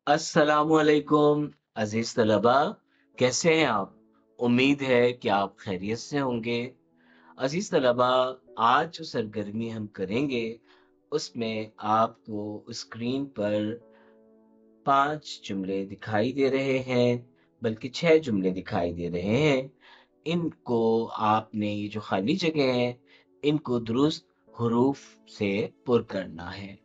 अस्सलामुअलैकुम अजीज तलबा, कैसे हैं आप? उम्मीद है कि आप खैरियत से होंगे। अजीज तलबा, आज जो सरगर्मी हम करेंगे उसमें आपको स्क्रीन पर 5 जुमले दिखाई दे रहे हैं, बल्कि 6 जुमले दिखाई दे रहे हैं। इनको आपने ये जो खाली जगह है, इनको दुरुस्त हरूफ से पुर करना है।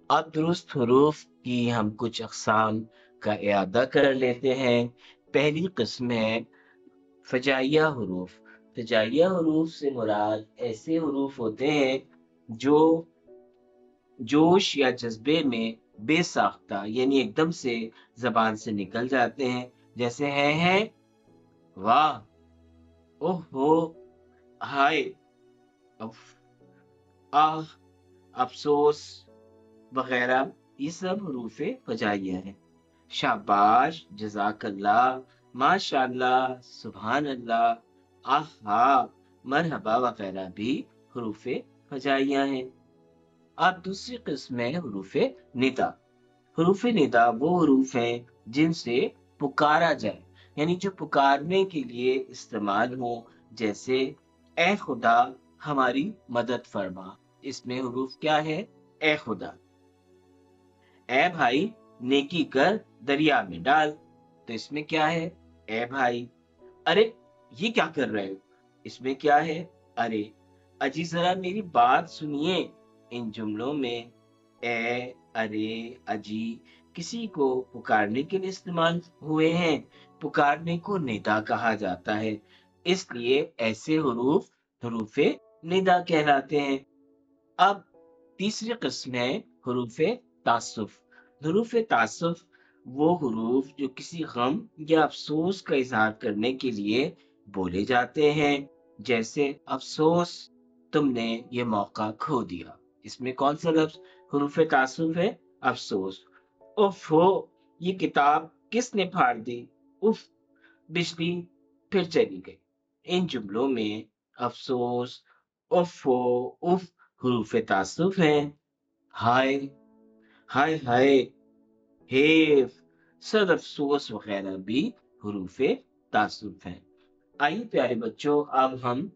अब दुरुस्त हरूफ की हम कुछ अक़साम का इयादा कर लेते हैं। पहली किस्म है फ़जाइया हरूफ। फ़जाइया हरूफ से मुराद ऐसे हरूफ होते हैं जो जोश या जज़्बे में बेसाख्ता यानी एकदम से ज़बान से निकल जाते हैं। जैसे हैं, वाह! ओहो! हाय! उफ़! आह! अफ़सोस! वग़ैरह, ये सब हरूफ़े फ़जाइया हैं। शाबाश! जज़ाकल्लाह! माशाअल्लाह! सुभान अल्लाह! आहा! मरहबा वग़ैरह भी हरूफ़े फ़जाइया हैं। अब दूसरी किस्म है हरूफ़े निदा। हरूफ़ निदा वो हरूफ हैं जिनसे पुकारा जाए, यानी जो पुकारने के लिए इस्तेमाल हो। जैसे ए खुदा हमारी मदद फरमा। इसमें हरूफ क्या है? ए खुदा। ए भाई नेकी कर दरिया में डाल। तो इसमें क्या है? ए भाई। अरे ये क्या कर रहे हो? इसमें क्या है? अरे। अजी जरा मेरी बात सुनिए। इन जुमलों में ए, अरे, अजी किसी को पुकारने के लिए इस्तेमाल हुए हैं। पुकारने को निदा कहा जाता है, इसलिए ऐसे हरूफ हरूफे निदा कहलाते हैं। अब तीसरी किस्म है हरूफे तासुफ। हरूफे तासुफ वो हरूफ जो किसी गम या अफसोस का इजहार करने के लिए बोले जाते हैं। जैसे अफसोस तुमने ये मौका खो दिया। इसमें कौन सा लफ्ज हरूफे तासुफ है? अफसोस। उफ हो, ये किताब किसने फाड़ दी? उफ, बिजली फिर चली गई। इन जुमलों में अफसोस, उफ हो, उफ हरूफ तासुफ हैं। हाय, हाय हाय, हेफ, सद अफसोस वगैरह भी हरूफ तासुफ हैं। आइए प्यारे बच्चों, अब हम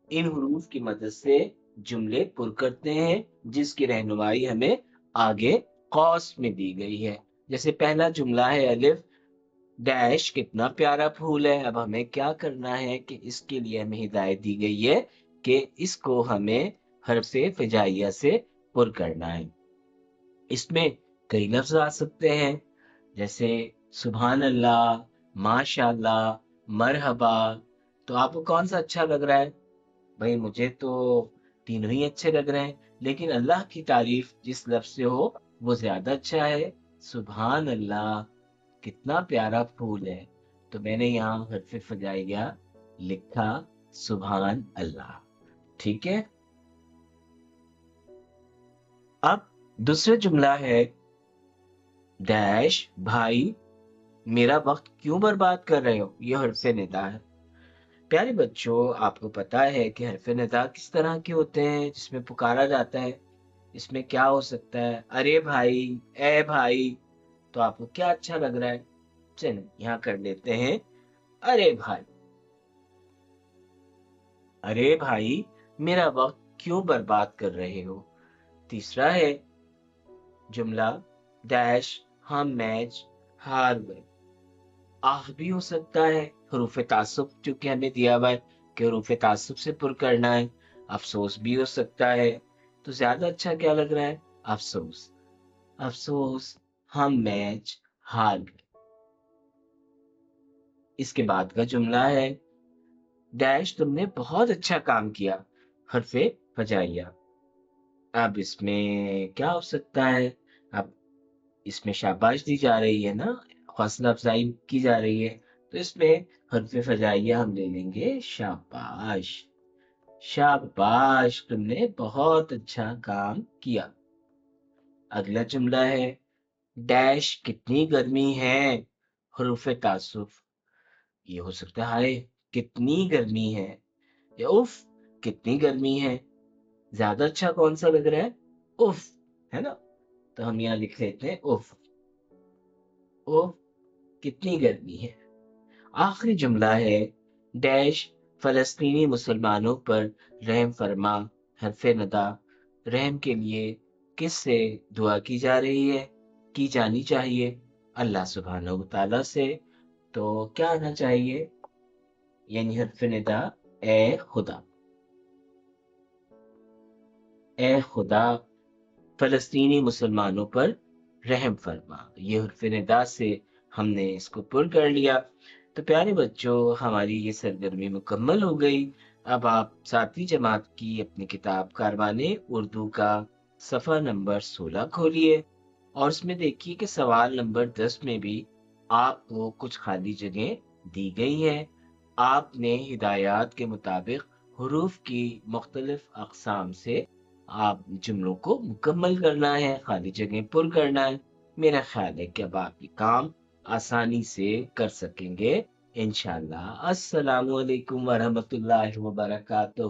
इन हरूफ की मदद से जुमले पुर करते हैं, जिसकी रहनुमाई हमें आगे कौस में दी गई है। जैसे पहला जुमला है अलिफ डैश कितना प्यारा फूल है। अब हमें क्या करना है कि इसके लिए हमें हिदायत दी गई है कि इसको हमें हर्फ़े हिजाइया से पुर करना है। इसमें कई लफ्ज़ आ सकते हैं, जैसे सुभान अल्लाह, माशाअल्लाह, मरहबा। तो आपको कौन-सा अच्छा लग रहा है? भई मुझे तो तीनों ही अच्छे लग रहे हैं, लेकिन अल्लाह की तारीफ़ जिस लफ्ज़ से हो, वो ज़्यादा अच्छा है। सुभान अल्लाह, कितना प्यारा फूल है। तो मैंने यहाँ हर्फ़ हिजाइया लिखा सुभान अल्लाह। ठीक है? अब दूसरा जुमला है डैश भाई मेरा वक़्त क्यों बर्बाद कर रहे हो? ये हर्फ़ निदा है। प्यारे बच्चों, आपको पता है कि हर्फ़ निदा किस तरह के होते हैं जिसमें पुकारा जाता है? इसमें क्या हो सकता है? अरे भाई, ए भाई। तो आपको क्या अच्छा लग रहा है? चलिए यहाँ कर लेते हैं अरे भाई। अरे भाई, मेरा वक़्त क्यों बर्बाद कर रहे हो? तीसरा है जुमला डैश हम मैच हार गए। आह भी हो सकता है, हरूफ तासुब चूँकि हमें दिया हुआ है कि हरूफ तासुब से पुर करना है। अफ़सोस भी हो सकता है। तो ज़्यादा अच्छा क्या लग रहा है? अफ़सोस। अफ़सोस हम मैच हार गए। इसके बाद का जुमला है डैश तुमने बहुत अच्छा काम किया, हर्फ़े हिजाइया। अब इसमें क्या हो सकता है? अब इसमें शाबाश दी जा रही है ना, हौसला अफ़ज़ाई की जा रही है, तो इसमें हर्फ़ हिजाइया हम ले लेंगे शाबाश। शाबाश तुमने बहुत अच्छा काम किया। अगला जुमला है डैश कितनी गर्मी है, हुरूफ़ तासुफ़। ये हो सकता है हाय कितनी गर्मी है, या उफ कितनी गर्मी है। ज्यादा अच्छा कौन सा लग रहा है? उफ, है ना? तो हम यहाँ लिख लेते हैं उफ। اوہ کتنی گرمی ہے۔ آخری جملہ ہے ڈیش فلسطینی مسلمانوں پر رحم فرما، حرف ندا، رحم کے لیے کس سے دعا کی جا رہی ہے، کی جانی چاہیے؟ اللہ سبحانہ و تعالیٰ سے۔ تو کیا آنا چاہیے؟ یعنی حرف ندا، اے خدا، اے خدا فلسطینی مسلمانوں پر رحم فرما۔ یہ حرف ندا سے ہم نے اس کو پر کر لیا۔ تو پیارے بچوں، ہماری یہ سرگرمی مکمل ہو گئی۔ اب آپ 7ویں جماعت کی اپنی کتاب کاروان اردو کا صفحہ نمبر 16 کھولیے، اور اس میں دیکھیے کہ سوال نمبر 10 میں بھی آپ کو کچھ خالی جگہیں دی گئی ہیں۔ آپ نے ہدایات کے مطابق حروف کی مختلف اقسام سے آپ جملوں کو مکمل کرنا ہے، خالی جگہیں پر کرنا ہے۔ میرا خیال ہے کہ اب آپ یہ کام آسانی سے کر سکیں گے انشاءاللہ۔ السلام علیکم ورحمۃ اللہ وبرکاتہ۔